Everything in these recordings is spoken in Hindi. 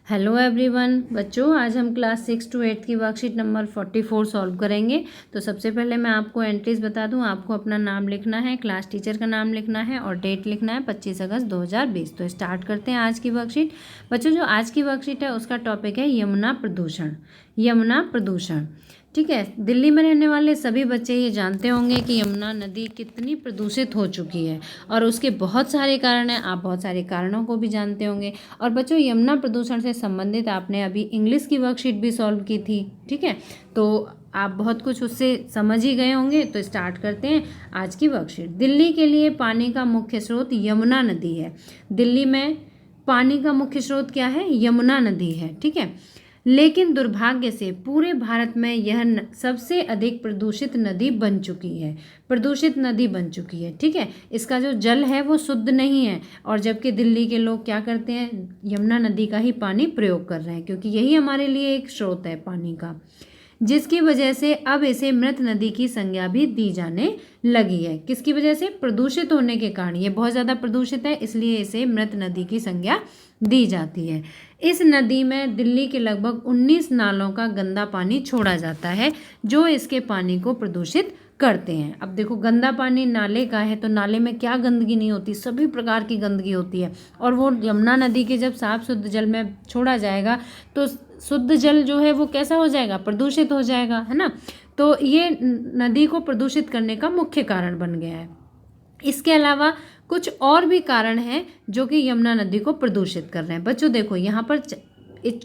हेलो एवरीवन बच्चों, आज हम क्लास 6 to 8 की वर्कशीट नंबर 44 सॉल्व करेंगे। तो सबसे पहले मैं आपको एंट्रीज बता दूं। आपको अपना नाम लिखना है, क्लास टीचर का नाम लिखना है और डेट लिखना है 25 अगस्त 2020। तो स्टार्ट करते हैं आज की वर्कशीट। बच्चों, जो आज की वर्कशीट है उसका टॉपिक है यमुना प्रदूषण। यमुना प्रदूषण, ठीक है। दिल्ली में रहने वाले सभी बच्चे ये जानते होंगे कि यमुना नदी कितनी प्रदूषित हो चुकी है और उसके बहुत सारे कारण हैं। आप बहुत सारे कारणों को भी जानते होंगे। और बच्चों, यमुना प्रदूषण से संबंधित आपने अभी इंग्लिश की वर्कशीट भी सॉल्व की थी, ठीक है। तो आप बहुत कुछ उससे समझ ही गए होंगे। तो स्टार्ट करते हैं आज की वर्कशीट। दिल्ली के लिए पानी का मुख्य स्रोत यमुना नदी है। दिल्ली में पानी का मुख्य स्रोत क्या है? यमुना नदी है, ठीक है। लेकिन दुर्भाग्य से पूरे भारत में यह सबसे अधिक प्रदूषित नदी बन चुकी है। प्रदूषित नदी बन चुकी है, ठीक है। इसका जो जल है वो शुद्ध नहीं है। और जबकि दिल्ली के लोग क्या करते हैं? यमुना नदी का ही पानी प्रयोग कर रहे हैं, क्योंकि यही हमारे लिए एक स्रोत है पानी का, जिसकी वजह से अब इसे मृत नदी की संज्ञा भी दी जाने लगी है। किसकी वजह से? प्रदूषित होने के कारण। ये बहुत ज़्यादा प्रदूषित है, इसलिए इसे मृत नदी की संज्ञा दी जाती है। इस नदी में दिल्ली के लगभग 19 नालों का गंदा पानी छोड़ा जाता है, जो इसके पानी को प्रदूषित करते हैं। अब देखो, गंदा पानी नाले का है तो नाले में क्या गंदगी नहीं होती? सभी प्रकार की गंदगी होती है। और वो यमुना नदी के जब साफ शुद्ध जल में छोड़ा जाएगा तो शुद्ध जल जो है वो कैसा हो जाएगा? प्रदूषित हो जाएगा, है ना। तो ये नदी को प्रदूषित करने का मुख्य कारण बन गया है। इसके अलावा कुछ और भी कारण हैं जो कि यमुना नदी को प्रदूषित कर रहे हैं। बच्चों देखो, यहाँ पर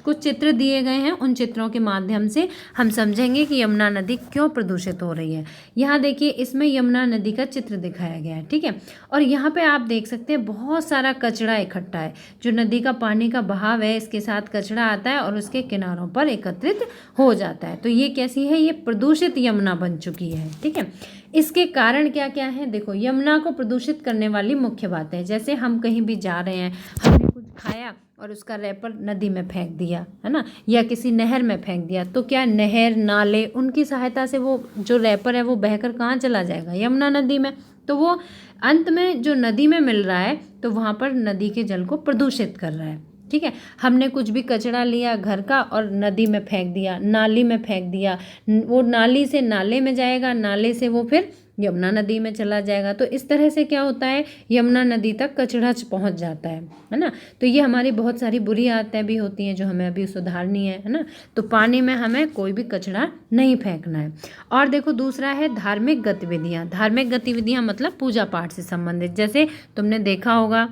कुछ चित्र दिए गए हैं। उन चित्रों के माध्यम से हम समझेंगे कि यमुना नदी क्यों प्रदूषित हो रही है। यहाँ देखिए, इसमें यमुना नदी का चित्र दिखाया गया है, ठीक है। और यहाँ पे आप देख सकते हैं बहुत सारा कचरा इकट्ठा है। जो नदी का पानी का बहाव है, इसके साथ कचरा आता है और उसके किनारों पर एकत्रित हो जाता है। तो ये कैसी है? ये प्रदूषित यमुना बन चुकी है, ठीक है। इसके कारण क्या क्या है? देखो, यमुना को प्रदूषित करने वाली मुख्य बातें, जैसे हम कहीं भी जा रहे हैं, हमने कुछ खाया और उसका रैपर नदी में फेंक दिया, है ना, या किसी नहर में फेंक दिया, तो क्या नहर नाले उनकी सहायता से वो जो रैपर है वो बहकर कहाँ चला जाएगा? यमुना नदी में। तो वो अंत में जो नदी में मिल रहा है तो वहाँ पर नदी के जल को प्रदूषित कर रहा है, ठीक है। हमने कुछ भी कचरा लिया घर का और नदी में फेंक दिया, नाली में फेंक दिया, वो नाली से नाले में जाएगा, नाले से वो फिर यमुना नदी में चला जाएगा। तो इस तरह से क्या होता है? यमुना नदी तक कचरा पहुंच जाता है ना। तो ये हमारी बहुत सारी बुरी आदतें भी होती हैं जो हमें अभी सुधारनी है ना। तो पानी में हमें कोई भी कचरा नहीं फेंकना है। और देखो, दूसरा है धार्मिक गतिविधियाँ। धार्मिक गतिविधियाँ मतलब पूजा पाठ से संबंधित। जैसे तुमने देखा होगा,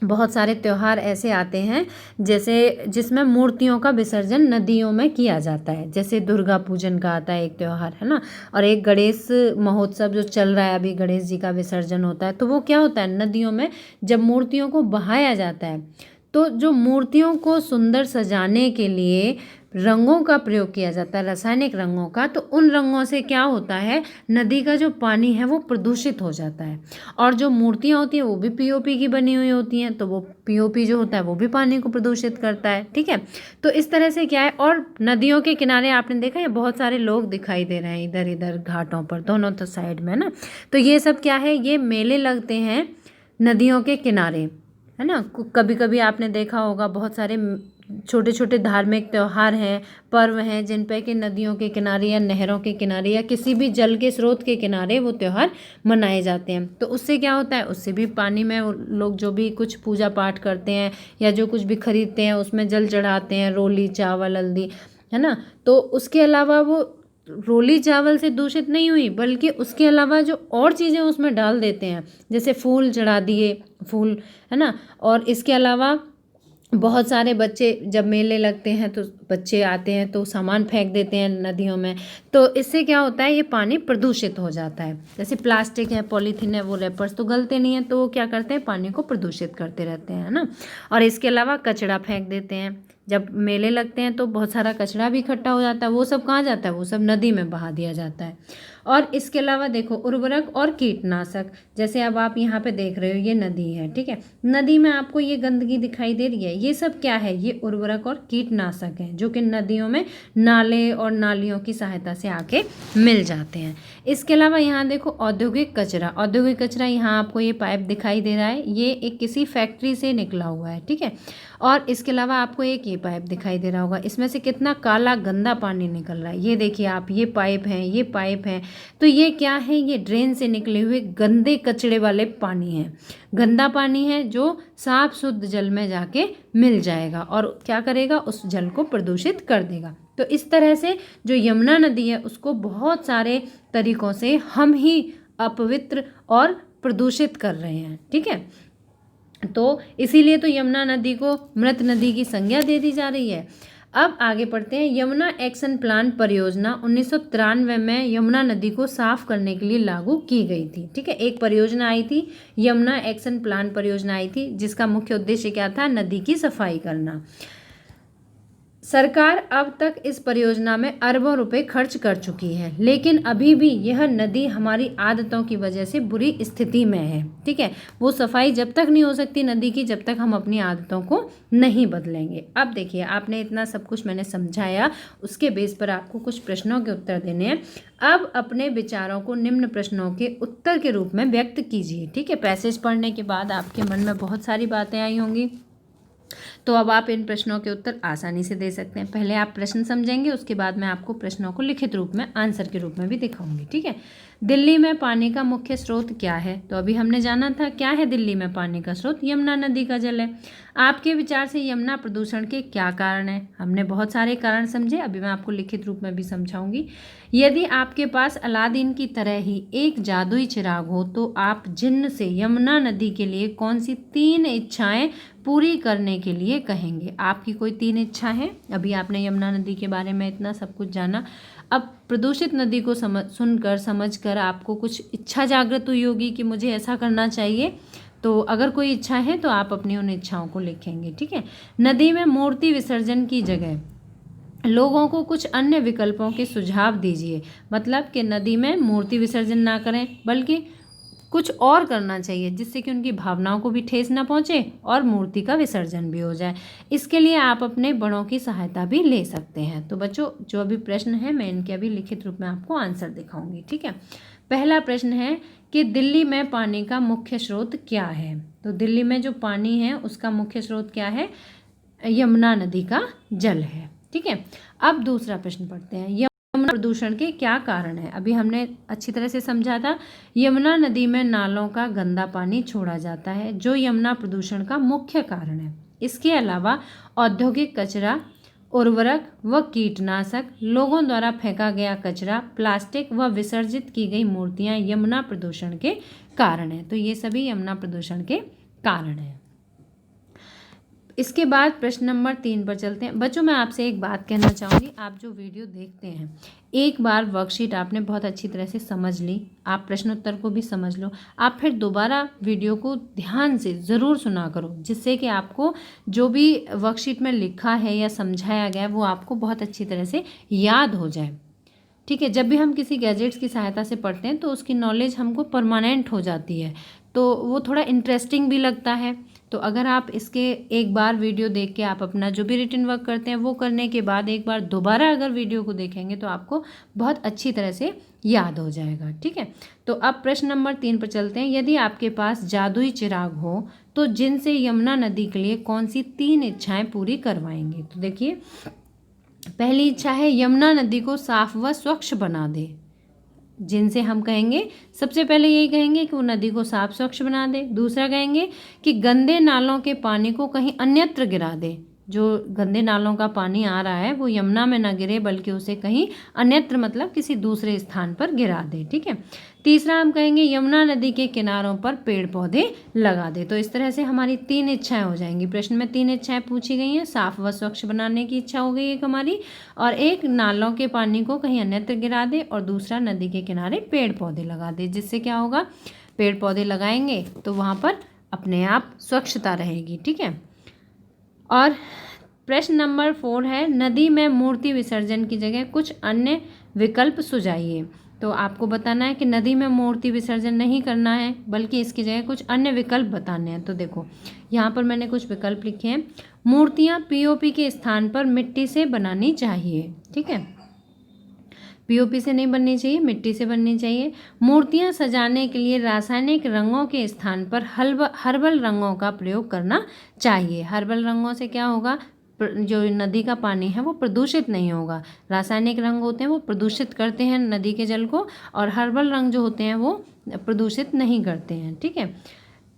बहुत सारे त्यौहार ऐसे आते हैं जैसे जिसमें मूर्तियों का विसर्जन नदियों में किया जाता है। जैसे दुर्गा पूजन का आता है एक त्यौहार, है ना। और एक गणेश महोत्सव जो चल रहा है अभी, गणेश जी का विसर्जन होता है। तो वो क्या होता है? नदियों में जब मूर्तियों को बहाया जाता है तो जो मूर्तियों को सुंदर सजाने के लिए रंगों का प्रयोग किया जाता है, रासायनिक रंगों का, तो उन रंगों से क्या होता है? नदी का जो पानी है वो प्रदूषित हो जाता है। और जो मूर्तियाँ होती हैं वो भी पीओपी की बनी हुई होती हैं, तो वो पीओपी जो होता है वो भी पानी को प्रदूषित करता है, ठीक है। तो इस तरह से क्या है। और नदियों के किनारे आपने देखा है बहुत सारे लोग दिखाई दे रहे हैं इधर इधर घाटों पर, दोनों तो साइड में ना। तो ये सब क्या है? ये मेले लगते हैं नदियों के किनारे, है ना। कभी कभी आपने देखा होगा बहुत सारे छोटे छोटे धार्मिक त्यौहार हैं, पर्व हैं, जिन पे कि नदियों के किनारे या नहरों के किनारे या किसी भी जल के स्रोत के किनारे वो त्यौहार मनाए जाते हैं। तो उससे क्या होता है? उससे भी पानी में लोग जो भी कुछ पूजा पाठ करते हैं या जो कुछ भी खरीदते हैं उसमें जल चढ़ाते हैं, रोली चावल हल्दी, है ना। तो उसके अलावा वो रोली चावल से दूषित नहीं हुई, बल्कि उसके अलावा जो और चीज़ें उसमें डाल देते हैं, जैसे फूल चढ़ा दिए, फूल, है ना। और इसके अलावा बहुत सारे बच्चे जब मेले लगते हैं तो बच्चे आते हैं तो सामान फेंक देते हैं नदियों में। तो इससे क्या होता है? ये पानी प्रदूषित हो जाता है। जैसे प्लास्टिक है, पॉलीथीन है, वो रैपर्स तो गलते नहीं हैं, तो वो क्या करते हैं? पानी को प्रदूषित करते रहते हैं, है ना। और इसके अलावा कचरा फेंक देते हैं। जब मेले लगते हैं तो बहुत सारा कचरा भी इकट्ठा हो जाता है, वो सब कहाँ जाता है? वो सब नदी में बहा दिया जाता है। और इसके अलावा देखो, उर्वरक और कीटनाशक, जैसे अब आप यहाँ पे देख रहे हो ये नदी है, ठीक है। नदी में आपको ये गंदगी दिखाई दे रही है, ये सब क्या है? ये उर्वरक और कीटनाशक है जो कि नदियों में नाले और नालियों की सहायता से आके मिल जाते हैं। इसके अलावा यहाँ देखो औद्योगिक कचरा, यहाँ आपको ये पाइप दिखाई दे रहा है, ये एक किसी फैक्ट्री से निकला हुआ है, ठीक है। और इसके अलावा आपको एक ये पाइप दिखाई दे रहा होगा, इसमें से कितना काला गंदा पानी निकल रहा है। ये देखिए आप, ये पाइप हैं, तो ये क्या है, ये ड्रेन से निकले हुए गंदे कचरे वाले पानी है, गंदा पानी है जो साफ शुद्ध जल में जाके मिल जाएगा और क्या करेगा, उस जल को प्रदूषित कर देगा। तो इस तरह से जो यमुना नदी है उसको बहुत सारे तरीकों से हम ही अपवित्र और प्रदूषित कर रहे हैं, ठीक है। तो इसीलिए तो यमुना नदी को मृत नदी की संज्ञा दे दी जा रही है। अब आगे पढ़ते हैं। यमुना एक्शन प्लान परियोजना 1993 में यमुना नदी को साफ करने के लिए लागू की गई थी, ठीक है। एक परियोजना आई थी, यमुना एक्शन प्लान परियोजना आई थी, जिसका मुख्य उद्देश्य क्या था, नदी की सफाई करना। सरकार अब तक इस परियोजना में अरबों रुपए खर्च कर चुकी है, लेकिन अभी भी यह नदी हमारी आदतों की वजह से बुरी स्थिति में है, ठीक है। वो सफाई जब तक नहीं हो सकती नदी की जब तक हम अपनी आदतों को नहीं बदलेंगे। अब देखिए, आपने इतना सब कुछ मैंने समझाया, उसके बेस पर आपको कुछ प्रश्नों के उत्तर देने हैं। अब अपने विचारों को निम्न प्रश्नों के उत्तर के रूप में व्यक्त कीजिए, ठीक है। पैसेज पढ़ने के बाद आपके मन में बहुत सारी बातें आई होंगी, तो अब आप इन प्रश्नों के उत्तर आसानी से दे सकते हैं। पहले आप प्रश्न समझेंगे, उसके बाद मैं आपको प्रश्नों को लिखित रूप में आंसर के रूप में भी दिखाऊंगी, ठीक है। दिल्ली में पानी का मुख्य स्रोत क्या है, तो अभी हमने जाना था क्या है दिल्ली में पानी का स्रोत, यमुना नदी का जल है। आपके विचार से यमुना प्रदूषण के क्या कारण है, हमने बहुत सारे कारण समझे, अभी मैं आपको लिखित रूप में भी समझाऊंगी। यदि आपके पास अलादीन की तरह ही एक जादुई चिराग हो तो आप जिन्न से यमुना नदी के लिए कौन सी 3 इच्छाएं पूरी करने के लिए कहेंगे। आपकी कोई 3 इच्छा है। अभी आपने यमुना नदी के बारे में इतना सब कुछ जाना, अब प्रदूषित नदी को समझकर आपको कुछ इच्छा जागृत हुई होगी कि मुझे ऐसा करना चाहिए। तो अगर कोई इच्छा है तो आप अपनी उन इच्छाओं को लिखेंगे, ठीक है। नदी में मूर्ति विसर्जन की जगह लोगों को कुछ अन्य विकल्पों के सुझाव दीजिए, मतलब कि नदी में मूर्ति विसर्जन ना करें बल्कि कुछ और करना चाहिए जिससे कि उनकी भावनाओं को भी ठेस ना पहुंचे और मूर्ति का विसर्जन भी हो जाए। इसके लिए आप अपने बड़ों की सहायता भी ले सकते हैं। तो बच्चों, जो अभी प्रश्न है मैं इनके अभी लिखित रूप में आपको आंसर दिखाऊंगी, ठीक है। पहला प्रश्न है कि दिल्ली में पानी का मुख्य स्रोत क्या है। तो दिल्ली में जो पानी है उसका मुख्य स्रोत क्या है, यमुना नदी का जल है, ठीक है। अब दूसरा प्रश्न पढ़ते हैं। यमुना प्रदूषण के क्या कारण है। अभी हमने अच्छी तरह से समझा था, यमुना नदी में नालों का गंदा पानी छोड़ा जाता है जो यमुना प्रदूषण का मुख्य कारण है। इसके अलावा औद्योगिक कचरा, उर्वरक व कीटनाशक, लोगों द्वारा फेंका गया कचरा, प्लास्टिक व विसर्जित की गई मूर्तियां यमुना प्रदूषण के कारण हैं। तो ये सभी यमुना प्रदूषण के कारण हैं। इसके बाद प्रश्न नंबर 3 पर चलते हैं। बच्चों, मैं आपसे एक बात कहना चाहूँगी, आप जो वीडियो देखते हैं एक बार वर्कशीट आपने बहुत अच्छी तरह से समझ ली, आप प्रश्न उत्तर को भी समझ लो, आप फिर दोबारा वीडियो को ध्यान से ज़रूर सुना करो, जिससे कि आपको जो भी वर्कशीट में लिखा है या समझाया गया है वो आपको बहुत अच्छी तरह से याद हो जाए, ठीक है। जब भी हम किसी गैजेट्स की सहायता से पढ़ते हैं तो उसकी नॉलेज हमको परमानेंट हो जाती है, तो वो थोड़ा इंटरेस्टिंग भी लगता है। तो अगर आप इसके एक बार वीडियो देख के आप अपना जो भी रिटन वर्क करते हैं वो करने के बाद एक बार दोबारा अगर वीडियो को देखेंगे तो आपको बहुत अच्छी तरह से याद हो जाएगा, ठीक है। तो अब प्रश्न नंबर 3 पर चलते हैं। यदि आपके पास जादुई चिराग हो तो जिनसे यमुना नदी के लिए कौन सी 3 इच्छाएं पूरी करवाएंगे। तो देखिए, पहली इच्छा है यमुना नदी को साफ व स्वच्छ बना दे। जिनसे हम कहेंगे, सबसे पहले यही कहेंगे कि वो नदी को साफ स्वच्छ बना दे। दूसरा कहेंगे कि गंदे नालों के पानी को कहीं अन्यत्र गिरा दे। जो गंदे नालों का पानी आ रहा है वो यमुना में ना गिरे बल्कि उसे कहीं अन्यत्र, मतलब किसी दूसरे स्थान पर गिरा दे, ठीक है। तीसरा हम कहेंगे यमुना नदी के किनारों पर पेड़ पौधे लगा दे। तो इस तरह से हमारी 3 इच्छाएं हो जाएंगी। प्रश्न में 3 इच्छाएं पूछी गई हैं, साफ व स्वच्छ बनाने की इच्छा हो गई एक हमारी, और एक नालों के पानी को कहीं अन्यत्र गिरा दे, और दूसरा नदी के किनारे पेड़ पौधे लगा दे। जिससे क्या होगा, पेड़ पौधे लगाएंगे तो वहाँ पर अपने आप स्वच्छता रहेगी, ठीक है। और प्रश्न नंबर 4 है, नदी में मूर्ति विसर्जन की जगह कुछ अन्य विकल्प सुझाइए। तो आपको बताना है कि नदी में मूर्ति विसर्जन नहीं करना है, बल्कि इसकी जगह कुछ अन्य विकल्प बताने हैं। तो देखो यहाँ पर मैंने कुछ विकल्प लिखे हैं। मूर्तियाँ पीओपी के स्थान पर मिट्टी से बनानी चाहिए, ठीक है, पीओपी से नहीं बननी चाहिए, मिट्टी से बननी चाहिए। मूर्तियाँ सजाने के लिए रासायनिक रंगों के स्थान पर हर्बल रंगों का प्रयोग करना चाहिए। हर्बल रंगों से क्या होगा, जो नदी का पानी है वो प्रदूषित नहीं होगा। रासायनिक रंग होते हैं वो प्रदूषित करते हैं नदी के जल को, और हर्बल रंग जो होते हैं वो प्रदूषित नहीं करते हैं, ठीक है।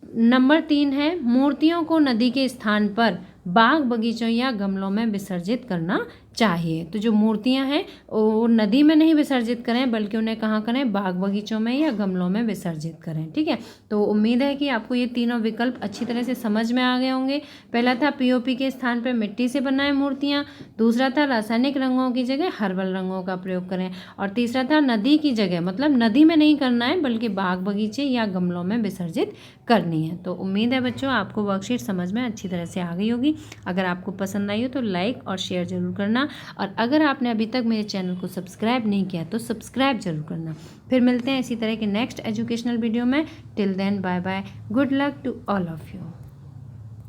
नंबर 3 है, मूर्तियों को नदी के स्थान पर बाग बगीचों या गमलों में विसर्जित करना चाहिए। तो जो मूर्तियां हैं वो नदी में नहीं विसर्जित करें, बल्कि उन्हें कहाँ करें, बाग बगीचों में या गमलों में विसर्जित करें, ठीक है। तो उम्मीद है कि आपको ये तीनों विकल्प अच्छी तरह से समझ में आ गए होंगे। पहला था पीओपी के स्थान पर मिट्टी से बनाएं मूर्तियाँ, दूसरा था रासायनिक रंगों की जगह हर्बल रंगों का प्रयोग करें, और तीसरा था नदी की जगह, मतलब नदी में नहीं करना है बल्कि बाग बगीचे या गमलों में विसर्जित करनी है। तो उम्मीद है बच्चों आपको वर्कशीट समझ में अच्छी तरह से आ गई होगी। अगर आपको पसंद आई हो तो लाइक और शेयर जरूर करना, और अगर आपने अभी तक मेरे चैनल को सब्सक्राइब नहीं किया तो सब्सक्राइब जरूर करना। फिर मिलते हैं इसी तरह के नेक्स्ट एजुकेशनल वीडियो में। Till then bye bye, good luck to all of you.